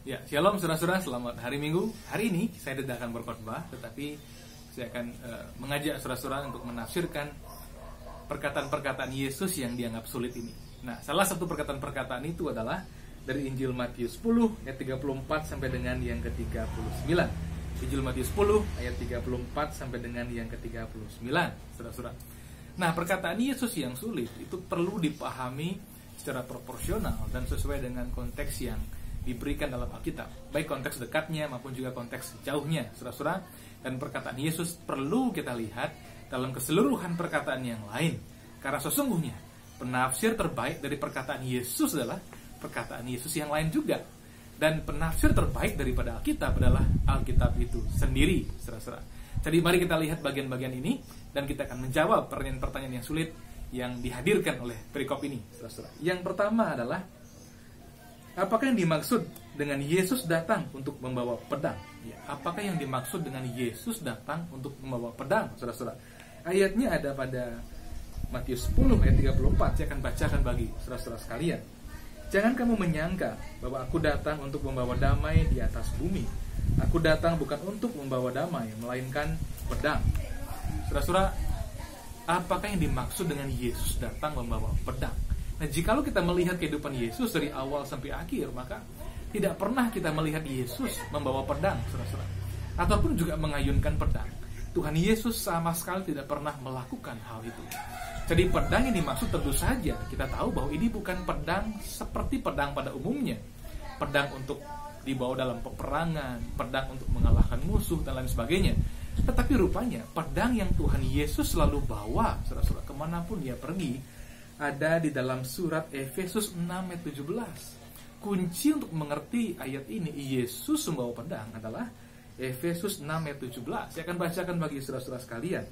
Ya, shalom saudara-saudara, selamat hari Minggu. Hari ini saya tidak akan berkhotbah, tetapi saya akan mengajak saudara-saudara untuk menafsirkan perkataan-perkataan Yesus yang dianggap sulit ini. Nah, salah satu perkataan-perkataan itu adalah dari Injil Matius 10 ayat 34 sampai dengan yang ke-39. Injil Matius 10 ayat 34 sampai dengan yang ke-39, saudara-saudara. Nah, perkataan Yesus yang sulit itu perlu dipahami secara proporsional dan sesuai dengan konteks yang diberikan dalam Alkitab, baik konteks dekatnya maupun juga konteks jauhnya, saudara-saudara. Dan perkataan Yesus perlu kita lihat dalam keseluruhan perkataan yang lain, karena sesungguhnya penafsir terbaik dari perkataan Yesus adalah perkataan Yesus yang lain juga. Dan penafsir terbaik daripada Alkitab adalah Alkitab itu sendiri, saudara-saudara. Jadi mari kita lihat bagian-bagian ini dan kita akan menjawab pertanyaan-pertanyaan yang sulit yang dihadirkan oleh perikop ini, saudara-saudara. Yang pertama adalah, apakah yang dimaksud dengan Yesus datang untuk membawa pedang? Ya, apakah yang dimaksud dengan Yesus datang untuk membawa pedang, saudara-saudara? Ayatnya ada pada Matius 10 ayat 34. Saya akan bacakan bagi saudara-saudara sekalian. Jangan kamu menyangka bahwa aku datang untuk membawa damai di atas bumi. Aku datang bukan untuk membawa damai, melainkan pedang. Saudara-saudara, apakah yang dimaksud dengan Yesus datang membawa pedang? Nah, jikalau kita melihat kehidupan Yesus dari awal sampai akhir, maka tidak pernah kita melihat Yesus membawa pedang, saudara-saudara, ataupun juga mengayunkan pedang. Tuhan Yesus sama sekali tidak pernah melakukan hal itu. Jadi pedang yang dimaksud tentu saja kita tahu bahwa ini bukan pedang seperti pedang pada umumnya. Pedang untuk dibawa dalam peperangan, pedang untuk mengalahkan musuh dan lain sebagainya. Tetapi rupanya pedang yang Tuhan Yesus selalu bawa, saudara-saudara, kemanapun dia pergi, ada di dalam surat Efesus 6 ayat 17. Kunci untuk mengerti ayat ini, Yesus membawa pedang, adalah Efesus 6 ayat 17. Saya akan bacakan bagi saudara-saudara sekalian.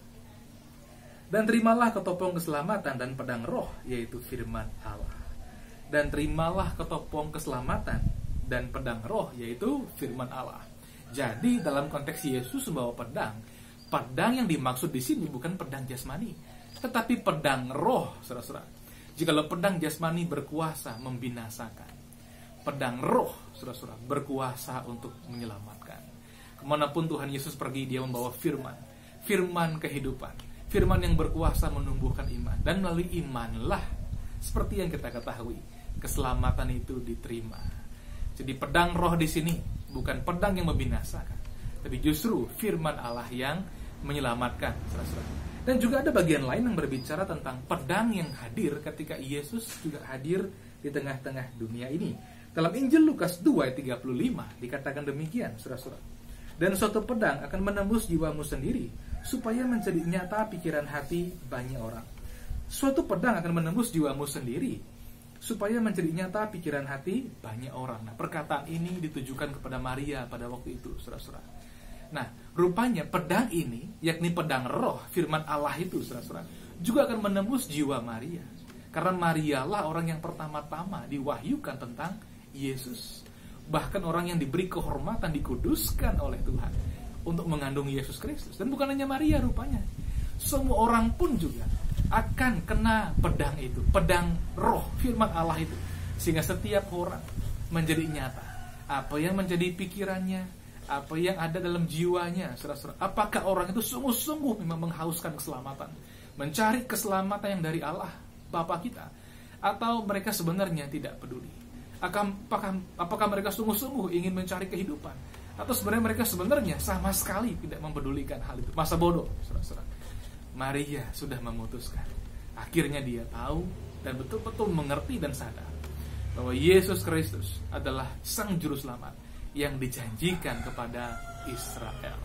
Dan terimalah ketopong keselamatan dan pedang roh, yaitu firman Allah. Dan terimalah ketopong keselamatan dan pedang roh, yaitu firman Allah. Jadi dalam konteks Yesus membawa pedang, pedang yang dimaksud di sini bukan pedang jasmani, tetapi pedang roh, saudara-saudara. Jikalau pedang jasmani berkuasa membinasakan, pedang roh, saudara-saudara, berkuasa untuk menyelamatkan. Kemanapun Tuhan Yesus pergi, dia membawa firman, firman kehidupan, firman yang berkuasa menumbuhkan iman. Dan melalui imanlah, seperti yang kita ketahui, keselamatan itu diterima. Jadi pedang roh di sini bukan pedang yang membinasakan, tapi justru firman Allah yang menyelamatkan, saudara-saudara. Dan juga ada bagian lain yang berbicara tentang pedang yang hadir ketika Yesus juga hadir di tengah-tengah dunia ini. Dalam Injil Lukas 2 ayat 35 dikatakan demikian, saudara-saudara. Dan suatu pedang akan menembus jiwamu sendiri, supaya menjadi nyata pikiran hati banyak orang. Suatu pedang akan menembus jiwamu sendiri, supaya menjadi nyata pikiran hati banyak orang. Nah, perkataan ini ditujukan kepada Maria pada waktu itu, saudara-saudara. Nah, rupanya pedang ini, yakni pedang roh, firman Allah itu, saudara-saudara, juga akan menembus jiwa Maria. Karena Marialah orang yang pertama-tama diwahyukan tentang Yesus. Bahkan orang yang diberi kehormatan, dikuduskan oleh Tuhan untuk mengandung Yesus Kristus. Dan bukan hanya Maria rupanya, semua orang pun juga akan kena pedang itu, pedang roh, firman Allah itu. Sehingga setiap orang menjadi nyata apa yang menjadi pikirannya, apa yang ada dalam jiwanya, saudara-saudara. Apakah orang itu sungguh-sungguh memang menghauskan keselamatan, mencari keselamatan yang dari Allah Bapa kita, atau mereka sebenarnya tidak peduli? Apakah mereka sungguh-sungguh ingin mencari kehidupan, atau sebenarnya mereka sebenarnya sama sekali tidak mempedulikan hal itu? Masa bodoh, saudara-saudara. Maria sudah memutuskan. Akhirnya dia tahu dan betul-betul mengerti dan sadar bahwa Yesus Kristus adalah Sang Juru Selamat yang dijanjikan kepada Israel.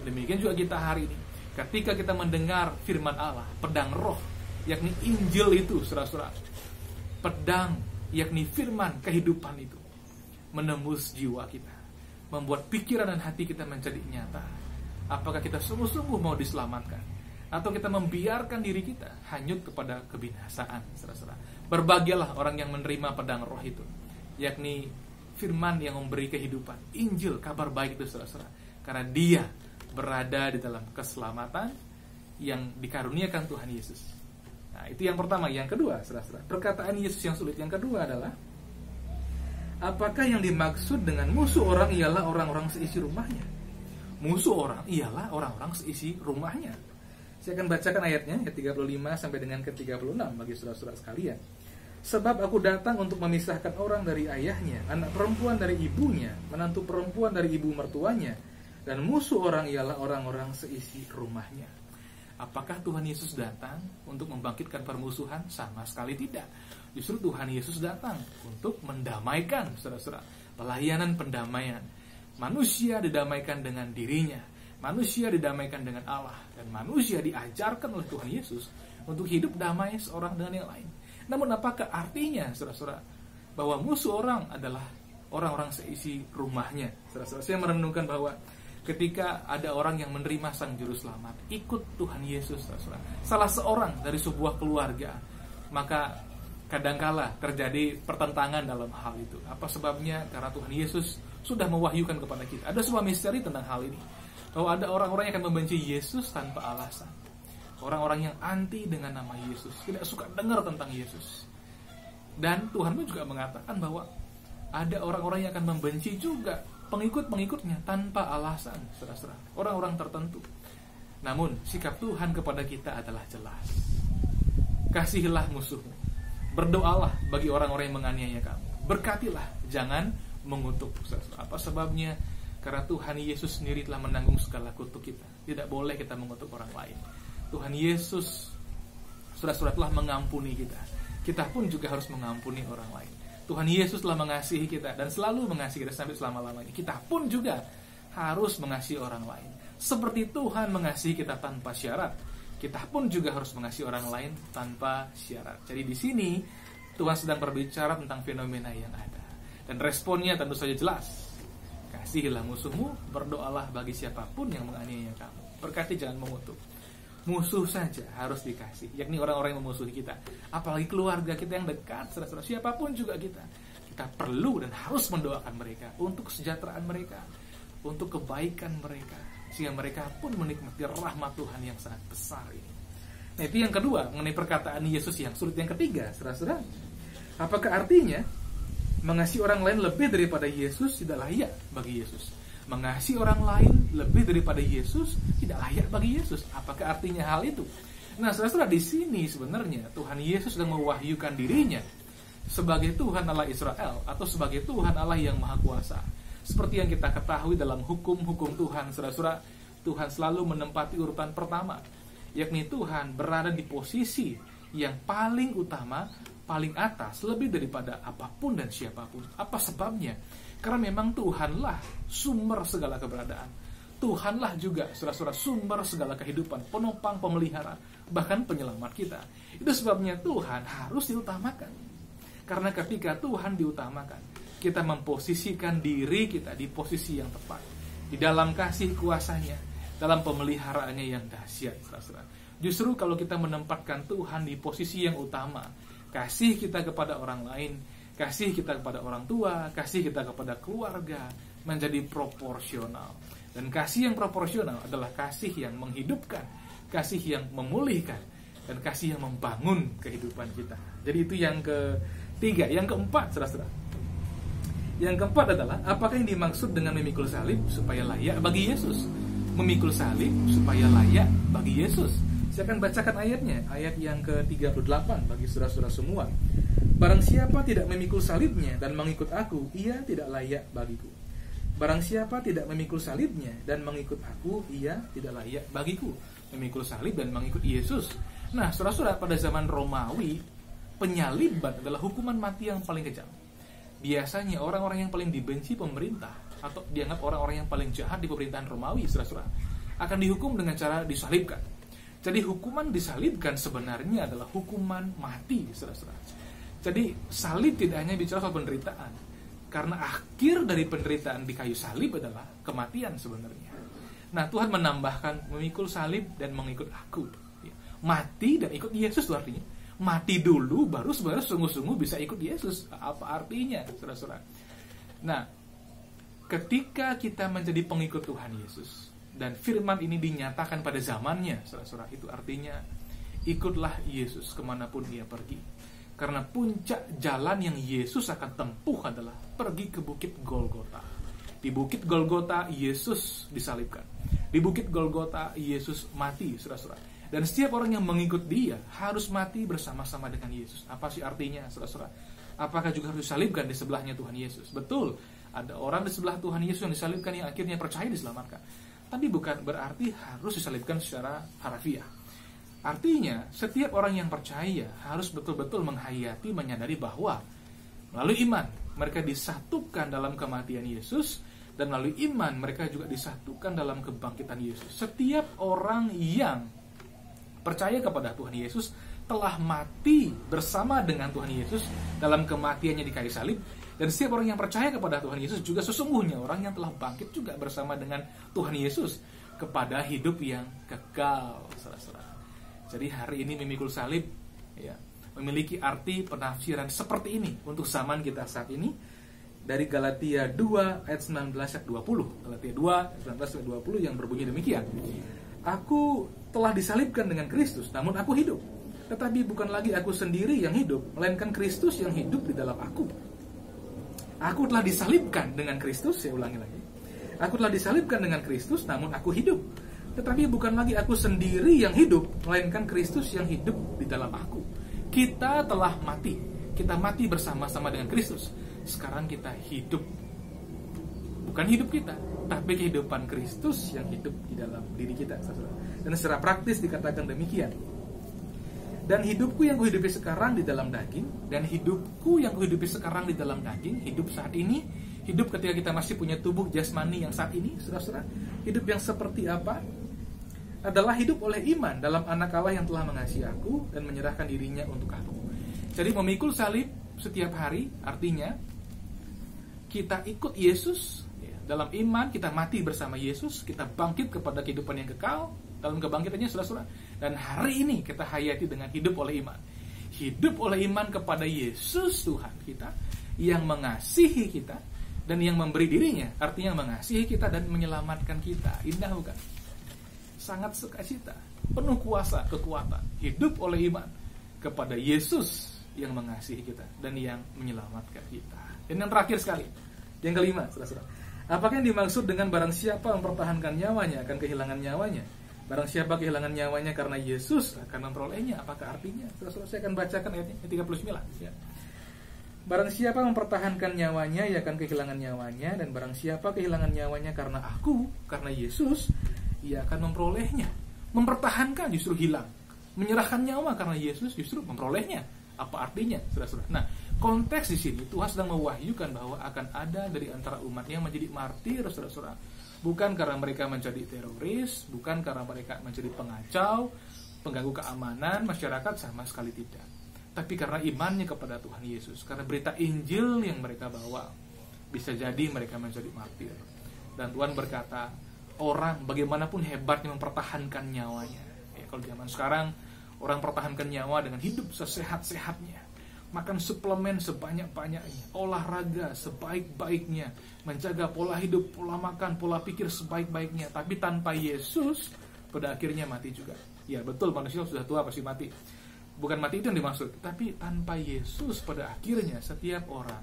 Demikian juga kita hari ini, ketika kita mendengar firman Allah, pedang roh, yakni Injil itu, saudara-saudara, pedang, yakni firman kehidupan itu, menembus jiwa kita, membuat pikiran dan hati kita menjadi nyata. Apakah kita sungguh-sungguh mau diselamatkan, atau kita membiarkan diri kita hanyut kepada kebinasaan, saudara-saudara? Berbahagialah orang yang menerima pedang roh itu, yakni firman yang memberi kehidupan, Injil, kabar baik itu, saudara-saudara. Karena dia berada di dalam keselamatan yang dikaruniakan Tuhan Yesus. Nah, itu yang pertama. Yang kedua, saudara-saudara, perkataan Yesus yang sulit yang kedua adalah, apakah yang dimaksud dengan musuh orang ialah orang-orang seisi rumahnya? Musuh orang ialah orang-orang seisi rumahnya. Saya akan bacakan ayatnya, ayat 35 sampai dengan ke 36 bagi saudara-saudara sekalian. Sebab aku datang untuk memisahkan orang dari ayahnya, anak perempuan dari ibunya, menantu perempuan dari ibu mertuanya, dan musuh orang ialah orang-orang seisi rumahnya. Apakah Tuhan Yesus datang untuk membangkitkan permusuhan? Sama sekali tidak. Justru Tuhan Yesus datang untuk mendamaikan, saudara-saudara. Pelayanan pendamaian. Manusia didamaikan dengan dirinya. Manusia didamaikan dengan Allah. Dan manusia diajarkan oleh Tuhan Yesus untuk hidup damai seorang dengan yang lain. Namun apakah artinya, saudara-saudara, bahwa musuh orang adalah orang-orang seisi rumahnya? Saudara-saudara, saya merenungkan bahwa ketika ada orang yang menerima Sang Juru Selamat, ikut Tuhan Yesus, saudara-saudara, salah seorang dari sebuah keluarga, maka kadangkala terjadi pertentangan dalam hal itu. Apa sebabnya? Karena Tuhan Yesus sudah mewahyukan kepada kita. Ada sebuah misteri tentang hal ini, bahwa ada orang-orang yang akan membenci Yesus tanpa alasan. Orang-orang yang anti dengan nama Yesus, tidak suka dengar tentang Yesus. Dan Tuhan pun juga mengatakan bahwa ada orang-orang yang akan membenci juga pengikut-pengikutnya tanpa alasan, saudara-saudara, orang-orang tertentu. Namun sikap Tuhan kepada kita adalah jelas. Kasihilah musuhmu, berdoalah bagi orang-orang yang menganiaya kamu, berkatilah, jangan mengutuk, saudara-saudara. Apa sebabnya? Karena Tuhan Yesus sendiri telah menanggung segala kutuk kita. Tidak boleh kita mengutuk orang lain. Tuhan Yesus, saudara-saudara, telah mengampuni kita. Kita pun juga harus mengampuni orang lain. Tuhan Yesus telah mengasihi kita dan selalu mengasihi kita sampai selama-lamanya. Kita pun juga harus mengasihi orang lain. Seperti Tuhan mengasihi kita tanpa syarat, kita pun juga harus mengasihi orang lain tanpa syarat. Jadi di sini Tuhan sedang berbicara tentang fenomena yang ada. Dan responnya tentu saja jelas. Kasihilah musuhmu, berdoalah bagi siapapun yang menganiaya kamu. Berkati, jangan mengutuk. Musuh saja harus dikasih, yakni orang-orang yang memusuhi kita. Apalagi keluarga kita yang dekat, saudara-saudara, siapapun juga kita perlu dan harus mendoakan mereka untuk kesejahteraan mereka, untuk kebaikan mereka, sehingga mereka pun menikmati rahmat Tuhan yang sangat besar ini. Nah, itu yang kedua, mengenai perkataan Yesus yang sulit. Yang ketiga, saudara-saudara, apakah artinya mengasihi orang lain lebih daripada Yesus tidak layak bagi Yesus? Mengasihi orang lain lebih daripada Yesus tidak layak bagi Yesus. Apakah artinya hal itu? Nah, saudara-saudara, di sini sebenarnya Tuhan Yesus sedang mewahyukan dirinya sebagai Tuhan Allah Israel atau sebagai Tuhan Allah yang Maha Kuasa. Seperti yang kita ketahui dalam hukum-hukum Tuhan, saudara-saudara, Tuhan selalu menempati urutan pertama, yakni Tuhan berada di posisi yang paling utama, paling atas, lebih daripada apapun dan siapapun. Apa sebabnya? Karena memang Tuhanlah sumber segala keberadaan. Tuhanlah juga, saudara-saudara, sumber segala kehidupan, penopang, pemelihara, bahkan penyelamat kita. Itu sebabnya Tuhan harus diutamakan. Karena ketika Tuhan diutamakan, kita memposisikan diri kita di posisi yang tepat, di dalam kasih kuasanya, dalam pemeliharaannya yang dahsyat, saudara-saudara. Justru kalau kita menempatkan Tuhan di posisi yang utama, kasih kita kepada orang lain, kasih kita kepada orang tua, kasih kita kepada keluarga menjadi proporsional. Dan kasih yang proporsional adalah kasih yang menghidupkan, kasih yang memulihkan, dan kasih yang membangun kehidupan kita. Jadi itu yang ketiga. Yang keempat, saudara-saudara, yang keempat adalah apakah yang dimaksud dengan memikul salib supaya layak bagi Yesus? Memikul salib supaya layak bagi Yesus. Saya akan bacakan ayatnya, ayat yang ke-38 bagi saudara-saudara semua. Barang siapa tidak memikul salibnya dan mengikut aku, ia tidak layak bagiku. Barang siapa tidak memikul salibnya dan mengikut aku, ia tidak layak bagiku. Memikul salib dan mengikut Yesus. Nah, saudara-saudara, pada zaman Romawi, penyaliban adalah hukuman mati yang paling kejam. Biasanya orang-orang yang paling dibenci pemerintah atau dianggap orang-orang yang paling jahat di pemerintahan Romawi, saudara-saudara, akan dihukum dengan cara disalibkan. Jadi hukuman disalibkan sebenarnya adalah hukuman mati, saudara-saudara. Jadi salib tidak hanya bicara soal penderitaan, karena akhir dari penderitaan di kayu salib adalah kematian sebenarnya. Nah, Tuhan menambahkan memikul salib dan mengikut aku. Mati dan ikut Yesus itu artinya mati dulu baru sebenarnya sungguh-sungguh bisa ikut Yesus. Apa artinya, saudara-saudara? Nah, ketika kita menjadi pengikut Tuhan Yesus dan firman ini dinyatakan pada zamannya, saudara-saudara, itu artinya ikutlah Yesus kemanapun ia pergi. Karena puncak jalan yang Yesus akan tempuh adalah pergi ke Bukit Golgota. Di Bukit Golgota Yesus disalibkan. Di Bukit Golgota Yesus mati, saudara-saudara. Dan setiap orang yang mengikut dia harus mati bersama-sama dengan Yesus. Apa sih artinya, saudara-saudara? Apakah juga harus disalibkan di sebelahnya Tuhan Yesus? Betul, ada orang di sebelah Tuhan Yesus yang disalibkan yang akhirnya percaya diselamatkan. Tapi bukan berarti harus disalibkan secara harfiah. Artinya, setiap orang yang percaya harus betul-betul menghayati, menyadari bahwa melalui iman mereka disatukan dalam kematian Yesus, dan melalui iman mereka juga disatukan dalam kebangkitan Yesus. Setiap orang yang percaya kepada Tuhan Yesus telah mati bersama dengan Tuhan Yesus dalam kematiannya di kayu salib, dan setiap orang yang percaya kepada Tuhan Yesus juga sesungguhnya orang yang telah bangkit juga bersama dengan Tuhan Yesus kepada hidup yang kekal, saudara-saudara. Jadi hari ini memikul salib ya, memiliki arti penafsiran seperti ini untuk zaman kita saat ini. Dari Galatia 2 ayat 19 ayat 20. Galatia 2 ayat 19 ayat 20 yang berbunyi demikian. Aku telah disalibkan dengan Kristus, namun aku hidup. Tetapi bukan lagi aku sendiri yang hidup, melainkan Kristus yang hidup di dalam aku. Aku telah disalibkan dengan Kristus, saya ulangi lagi. Aku telah disalibkan dengan Kristus, namun aku hidup. Tetapi bukan lagi aku sendiri yang hidup, melainkan Kristus yang hidup di dalam aku. Kita telah mati. Kita mati bersama-sama dengan Kristus. Sekarang kita hidup. Bukan hidup kita, tapi kehidupan Kristus yang hidup di dalam diri kita. Dan secara praktis dikatakan demikian. Dan hidupku yang kuhidupi sekarang di dalam daging, dan hidupku yang kuhidupi sekarang di dalam daging, hidup saat ini, hidup ketika kita masih punya tubuh jasmani yang saat ini, saudara-saudara, hidup yang seperti apa? Adalah hidup oleh iman dalam anak Allah yang telah mengasihi aku dan menyerahkan dirinya untuk aku. Jadi memikul salib setiap hari artinya kita ikut Yesus ya, dalam iman, kita mati bersama Yesus, kita bangkit kepada kehidupan yang kekal dalam kebangkitannya, saudara-saudara. Dan hari ini kita hayati dengan hidup oleh iman. Hidup oleh iman kepada Yesus Tuhan kita yang mengasihi kita dan yang memberi dirinya, artinya mengasihi kita dan menyelamatkan kita. Indah bukan? Sangat sukacita, penuh kuasa, kekuatan. Hidup oleh iman kepada Yesus yang mengasihi kita dan yang menyelamatkan kita. Dan yang terakhir sekali, yang kelima, saudara-saudara. Apakah yang dimaksud dengan barang siapa mempertahankan nyawanya akan kehilangan nyawanya? Barang siapa kehilangan nyawanya karena Yesus akan memperolehnya. Apakah artinya? Saudara-saudara, saya akan bacakan ayat 39 ya. Barang siapa mempertahankan nyawanya, ia akan kehilangan nyawanya. Dan barang siapa kehilangan nyawanya karena aku, karena Yesus, ia akan memperolehnya. Mempertahankan justru hilang. Menyerahkan nyawa karena Yesus justru memperolehnya. Apa artinya, saudara-saudara? Nah, konteks di sini Tuhan sedang mewahyukan bahwa akan ada dari antara umatnya yang menjadi martir, saudara-saudara. Bukan karena mereka menjadi teroris, bukan karena mereka menjadi pengacau, pengganggu keamanan masyarakat, sama sekali tidak. Tapi karena imannya kepada Tuhan Yesus, karena berita Injil yang mereka bawa, bisa jadi mereka menjadi martir. Dan Tuhan berkata, orang bagaimanapun hebatnya mempertahankan nyawanya. Ya, kalau zaman sekarang orang pertahankan nyawa dengan hidup sesehat-sehatnya, makan suplemen sebanyak-banyaknya, olahraga sebaik-baiknya, menjaga pola hidup, pola makan, pola pikir sebaik-baiknya. Tapi tanpa Yesus, pada akhirnya mati juga. Ya betul, manusia sudah tua pasti mati. Bukan mati itu yang dimaksud, tapi tanpa Yesus pada akhirnya setiap orang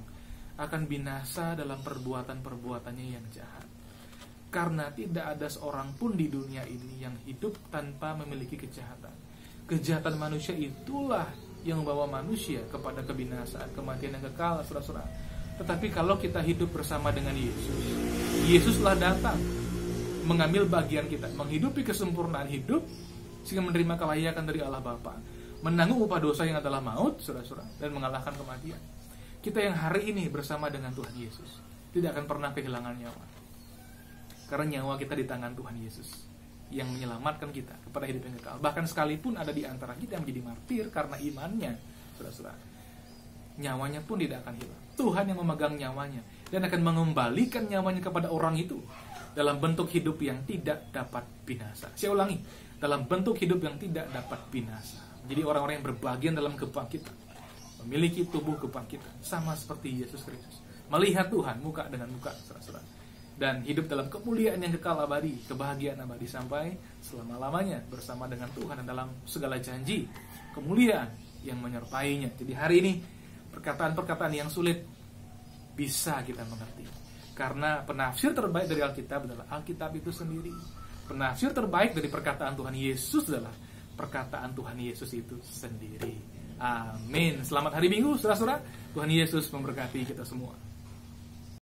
akan binasa dalam perbuatan-perbuatannya yang jahat. Karena tidak ada seorang pun di dunia ini yang hidup tanpa memiliki kejahatan. Kejahatan manusia itulah yang membawa manusia kepada kebinasaan, kematian yang kekal, saudara-saudara. Tetapi kalau kita hidup bersama dengan Yesus, Yesuslah datang mengambil bagian kita, menghidupi kesempurnaan hidup sehingga menerima kelayakan dari Allah Bapa, menanggung upah dosa yang adalah maut, saudara-saudara, dan mengalahkan kematian. Kita yang hari ini bersama dengan Tuhan Yesus tidak akan pernah kehilangan nyawa, karena nyawa kita di tangan Tuhan Yesus yang menyelamatkan kita kepada hidup yang kekal. Bahkan sekalipun ada di antara kita yang menjadi martir karena imannya, saudara-saudara, nyawanya pun tidak akan hilang. Tuhan yang memegang nyawanya dan akan mengembalikan nyawanya kepada orang itu dalam bentuk hidup yang tidak dapat binasa. Saya ulangi, dalam bentuk hidup yang tidak dapat binasa. Jadi orang-orang yang berbagian dalam kebangkitan, memiliki tubuh kebangkitan, sama seperti Yesus Kristus, melihat Tuhan muka dengan muka, saudara-saudara, dan hidup dalam kemuliaan yang kekal abadi, kebahagiaan abadi sampai selama-lamanya bersama dengan Tuhan dan dalam segala janji kemuliaan yang menyertainya. Jadi hari ini perkataan-perkataan yang sulit bisa kita mengerti, karena penafsir terbaik dari Alkitab adalah Alkitab itu sendiri. Penafsir terbaik dari perkataan Tuhan Yesus adalah perkataan Tuhan Yesus itu sendiri. Amin. Selamat hari Minggu, saudara-saudara. Tuhan Yesus memberkati kita semua.